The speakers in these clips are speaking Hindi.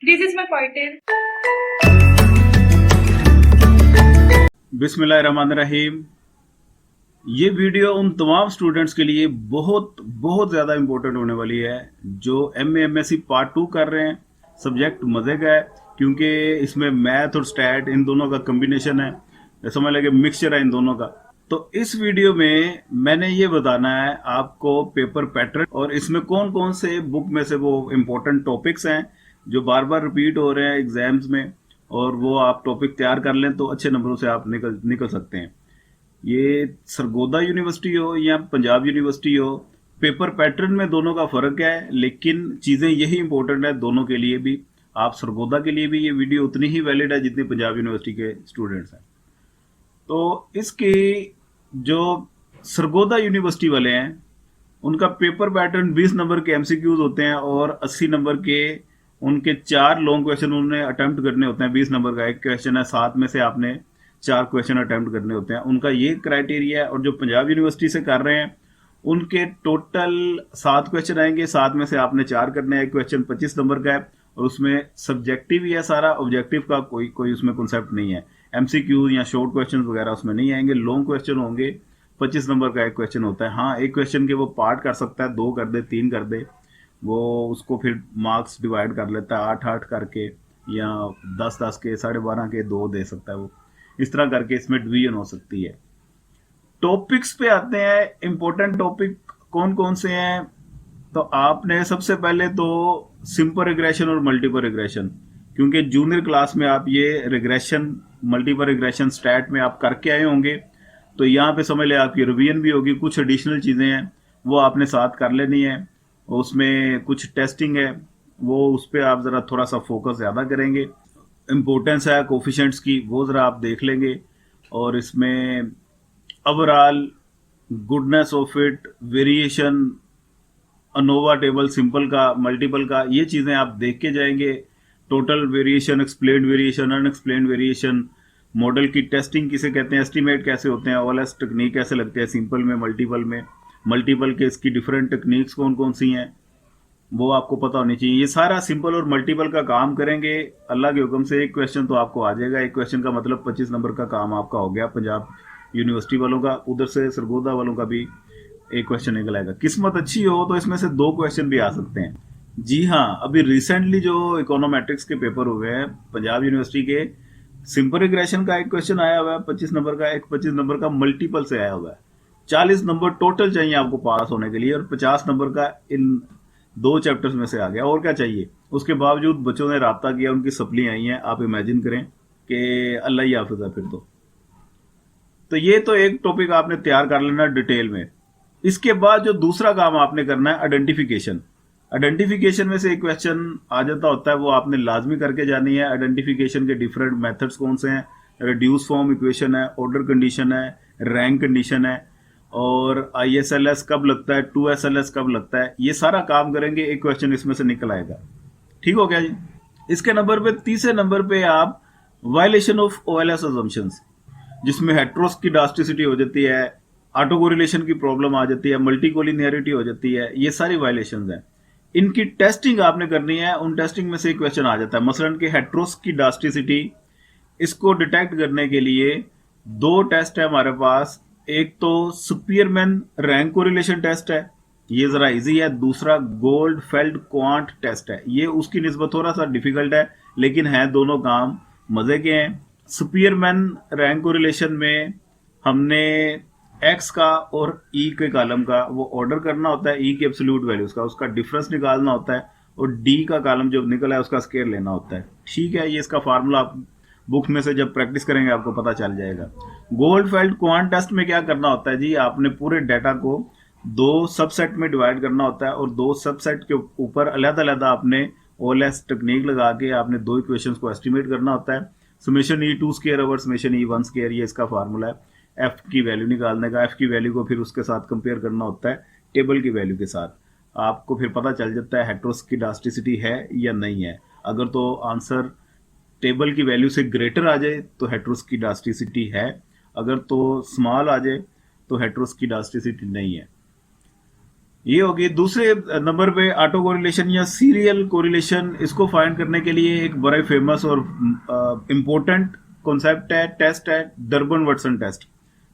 This is my pointer. बिस्मिल्लाहिर्रहमानिर्रहीम। ये वीडियो उन तमाम स्टूडेंट्स के लिए बहुत बहुत ज़्यादा इम्पोर्टेंट होने वाली है जो MA MSc पार्ट 2 कर रहे हैं। सब्जेक्ट मज़े का है क्योंकि इसमें मैथ और स्टैट इन दोनों का कम्बिनेशन है, समझ लगे मिक्सचर है इन दोनों का। तो इस वीडियो में मैंने ये बताना है आपको पेपर पैटर्न और इसमें कौन कौन से बुक में से वो इम्पोर्टेंट टॉपिक्स हैं जो बार बार रिपीट हो रहे हैं एग्जाम्स में, और वो आप टॉपिक तैयार कर लें तो अच्छे नंबरों से आप निकल सकते हैं। ये सरगोदा यूनिवर्सिटी हो या पंजाब यूनिवर्सिटी हो, पेपर पैटर्न में दोनों का फर्क है, लेकिन चीज़ें यही इंपॉर्टेंट है दोनों के लिए भी। आप सरगोदा के लिए भी ये वीडियो उतनी ही वैलिड है जितनी पंजाब यूनिवर्सिटी के स्टूडेंट्स हैं। तो इसकी जो सरगोदा यूनिवर्सिटी वाले हैं उनका पेपर पैटर्न 20 नंबर के MCQs होते हैं और 80 नंबर के उनके 4 लॉन्ग क्वेश्चन उन्हें अटेम्प्ट करने होते हैं। 20 नंबर का एक क्वेश्चन है, 7 में से आपने 4 क्वेश्चन अटेम्प्ट करने होते हैं, उनका ये क्राइटेरिया है। और जो पंजाब यूनिवर्सिटी से कर रहे हैं उनके टोटल 7 क्वेश्चन आएंगे, 7 में से आपने 4 करने हैं। एक क्वेश्चन 25 नंबर का है और उसमें सब्जेक्टिव ही है सारा, ऑब्जेक्टिव का कोई उसमें कॉन्सेप्ट नहीं है। MCQ या शॉर्ट क्वेश्चन वगैरह उसमें नहीं आएंगे। लॉन्ग क्वेश्चन होंगे, 25 नंबर का एक क्वेश्चन होता है। हाँ, एक क्वेश्चन के वो पार्ट कर सकता है, 2 कर दे, 3 कर दे, वो उसको फिर मार्क्स डिवाइड कर लेता है 8-8 करके, या 10-10 के, 12.5 के 2 दे सकता है वो। इस तरह करके इसमें डिवीजन हो सकती है। टॉपिक्स पे आते हैं, इंपॉर्टेंट टॉपिक कौन कौन से हैं। तो आपने सबसे पहले तो सिंपल रिग्रेशन और मल्टीपल रिग्रेशन, क्योंकि जूनियर क्लास में आप ये रिग्रेशन, मल्टीपल रिग्रेशन स्टैट में आप करके आए होंगे, तो यहाँ पे समझ ले आपकी रिवीजन भी होगी। कुछ एडिशनल चीज़ें हैं वो आपने साथ कर लेनी है। उसमें कुछ टेस्टिंग है, वो उस पर आप ज़रा थोड़ा सा फोकस ज़्यादा करेंगे। इम्पोर्टेंस है कोफिशेंट्स की, वो ज़रा आप देख लेंगे। और इसमें overall goodness of it, variation, ANOVA table, simple का, मल्टीपल का, ये चीज़ें आप देख के जाएंगे। Total variation, explained variation, unexplained variation, model की टेस्टिंग किसे कहते हैं, एस्टिमेट कैसे होते हैं, OLS टेक्निक कैसे लगते हैं सिंपल में, मल्टीपल में, मल्टीपल के इसकी डिफरेंट टेक्निक्स कौन कौन सी हैं वो आपको पता होनी चाहिए। ये सारा सिंपल और मल्टीपल का काम करेंगे अल्लाह के हुक्म से। एक क्वेश्चन तो आपको आ जाएगा। एक क्वेश्चन का मतलब 25 नंबर का काम आपका हो गया। पंजाब यूनिवर्सिटी वालों का, उधर से सरगोदा वालों का भी एक क्वेश्चन निकल आएगा। किस्मत अच्छी हो तो इसमें से 2 क्वेश्चन भी आ सकते हैं। जी हाँ, अभी रिसेंटली जो इकोनोमेट्रिक्स के पेपर हुए हैं पंजाब यूनिवर्सिटी के, सिंपल रिग्रेशन का एक क्वेश्चन आया हुआ है 25 नंबर का, एक 25 नंबर का मल्टीपल से आया हुआ है। 40 नंबर टोटल चाहिए आपको पास होने के लिए, और 50 नंबर का इन 2 चैप्टर्स में से आ गया। और क्या चाहिए? उसके बावजूद बच्चों ने राब्ता किया, उनकी सप्ली आई हैं। आप इमेजिन करें कि अल्लाह ही हाफिज है फिर तो ये तो एक टॉपिक आपने तैयार कर लेना डिटेल में। इसके बाद जो दूसरा काम आपने करना है, आइडेंटिफिकेशन। आइडेंटिफिकेशन में से एक क्वेश्चन आ जाता होता है, वो आपने लाजमी करके जानी है। आइडेंटिफिकेशन के डिफरेंट मेथड्स कौन से हैं, रिड्यूस फॉर्म इक्वेशन है, ऑर्डर कंडीशन है, रैंक कंडीशन है, और ISLS कब लगता है, 2SLS कब लगता है, ये सारा काम करेंगे। एक क्वेश्चन इसमें से निकल आएगा। ठीक हो गया जी। इसके नंबर पे, तीसरे नंबर पे आप वायलेशन ऑफ OLS अजम्पशंस, जिसमें हेट्रोस्किडास्टिसिटी हो जाती है, ऑटो कोरिलेशन की प्रॉब्लम आ जाती है, मल्टी कोलिनियरिटी हो जाती है, ये सारी वायलेशंस हैं। इनकी टेस्टिंग आपने करनी है। उन टेस्टिंग में से एक क्वेश्चन आ जाता है, मसलन कि हेट्रोस्किडास्टिसिटी, इसको डिटेक्ट करने के लिए 2 टेस्ट है हमारे पास। एक तो सुपीयरमैन रैंक कोरिलेशन टेस्ट है, ये जरा इजी है। दूसरा गोल्डफेल्ड क्वांट टेस्ट है, ये उसकी निस्बत थोड़ा सा डिफिकल्ट है, लेकिन है दोनों काम मजे के हैं। सुपीयरमैन रैंक कोरिलेशन में हमने एक्स का और ई के कॉलम का वो ऑर्डर करना होता है, ई की एब्सोल्यूट वैल्यूज का, उसका डिफरेंस निकालना होता है, और डी का कॉलम जो निकला है उसका स्केयर लेना होता है। ठीक है, ये इसका फार्मूला आप बुक में से जब प्रैक्टिस करेंगे आपको पता चल जाएगा। गोल्डफेल्ड क्वांट टेस्ट में क्या करना होता है जी, आपने पूरे डाटा को 2 सबसेट में डिवाइड करना होता है, और 2 सबसेट के ऊपर अलग-अलग आपने OLS टेक्निक लगा के आपने 2 इक्वेशंस को एस्टिमेट करना होता है। Summation E2 square over summation E1 square, ये इसका फार्मूला है एफ की वैल्यू निकालने का। एफ की वैल्यू को फिर उसके साथ कंपेयर करना होता है टेबल की वैल्यू के साथ। आपको फिर पता चल जाता है हेट्रोस्किडास्टिसिटी है या नहीं है। अगर तो आंसर टेबल की वैल्यू से ग्रेटर आ जाए तो हेट्रोस्किडास्टिसिटी है, अगर तो स्मॉल आ जाए तो हेट्रोस्किडास्टिसिटी नहीं है। ये होगी। दूसरे नंबर पे ऑटो कोरिलेशन या सीरियल कोरिलेशन, इसको फाइंड करने के लिए एक बड़ा फेमस और इम्पोर्टेंट कॉन्सेप्ट है, टेस्ट है, Durbin Watson test.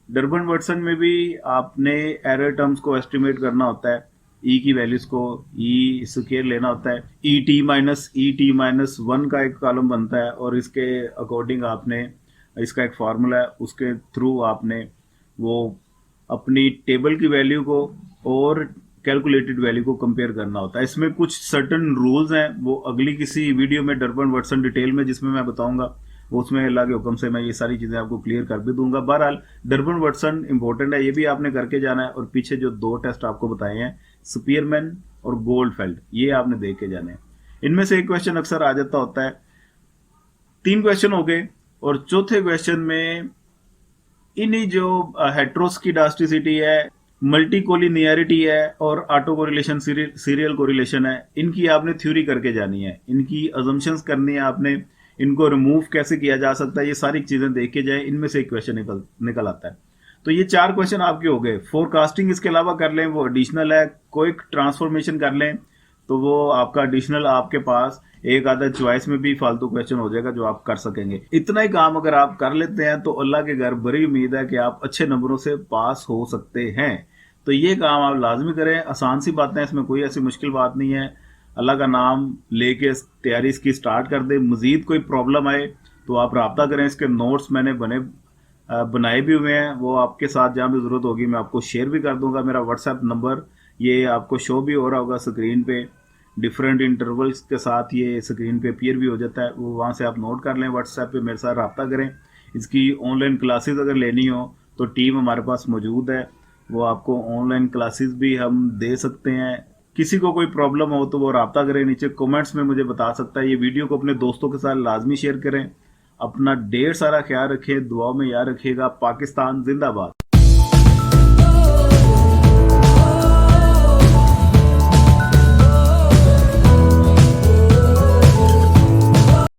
Durbin Watson में भी आपने एरर टर्म्स को एस्टिमेट करना होता है, ई की वैल्यूज को ई स्क्वायर लेना होता है, ई टी माइनस वन का एक कॉलम बनता है और इसके अकॉर्डिंग आपने, इसका एक फार्मूला है, उसके थ्रू आपने वो अपनी टेबल की वैल्यू को और कैलकुलेटेड वैल्यू को कंपेयर करना होता है। इसमें कुछ सर्टन रूल्स हैं, वो अगली किसी वीडियो में डर्बन वाटसन डिटेल में जिसमें मैं बताऊंगा, वो उसमें अल्लाह के हुक्म से मैं ये सारी चीज़ें आपको क्लियर कर भी दूंगा। बहरहाल डर्बन वाटसन इंपॉर्टेंट है, ये भी आपने करके जाना है। और पीछे जो दो टेस्ट आपको बताए हैं, स्पीयरमैन और गोल्डफेल्ड, ये आपने देख के जाने हैं। इनमें से एक क्वेश्चन अक्सर आ जाता होता है। 3 क्वेश्चन हो गए और चौथे क्वेश्चन में इन्हीं जो हेट्रोस्किडास्टिसिटी है, मल्टीकोलिनियरिटी है और ऑटो कोरिलेशन, सीरियल कोरिलेशन है, इनकी आपने थ्योरी करके जानी है, इनकी अजम्पशंस करनी है आपने, इनको रिमूव कैसे किया जा सकता है, ये सारी चीजें देख के जाए। इनमें से एक क्वेश्चन निकल आता है। तो ये 4 क्वेश्चन आपके हो गए। फोरकास्टिंग इसके अलावा कर लें, वो एडिशनल है। क्विक ट्रांसफॉर्मेशन कर लें तो वो आपका एडिशनल आपके पास एक आधा चॉइस में भी फालतू क्वेश्चन हो जाएगा जो आप कर सकेंगे। इतना ही काम अगर आप कर लेते हैं तो अल्लाह के घर बड़ी उम्मीद है कि आप अच्छे नंबरों से पास हो सकते हैं। तो ये काम आप लाजमी करें, आसान सी बातें हैं, इसमें कोई ऐसी मुश्किल बात नहीं है। अल्लाह का नाम लेके तैयारी इसकी स्टार्ट कर दे। मजीद कोई प्रॉब्लम आए तो आप रब्ता करें। इसके नोट्स मैंने बनाए भी हुए हैं, वो आपके साथ जहाँ भी ज़रूरत होगी मैं आपको शेयर भी कर दूंगा। मेरा व्हाट्सएप नंबर ये आपको शो भी हो रहा होगा स्क्रीन पे, डिफरेंट इंटरवल्स के साथ ये स्क्रीन पे अपीयर भी हो जाता है, वो वहाँ से आप नोट कर लें। व्हाट्सएप पे मेरे साथ रब्ता करें। इसकी ऑनलाइन क्लासेस अगर लेनी हो तो टीम हमारे पास मौजूद है, वो आपको ऑनलाइन क्लासेस भी हम दे सकते हैं। किसी को कोई प्रॉब्लम हो तो वो रब्ता करें, नीचे कमेंट्स में मुझे बता सकता है। ये वीडियो को अपने दोस्तों के साथ लाजमी शेयर करें। अपना ढेर सारा ख्याल रखें, दुआओं में याद रखिएगा। पाकिस्तान जिंदाबाद।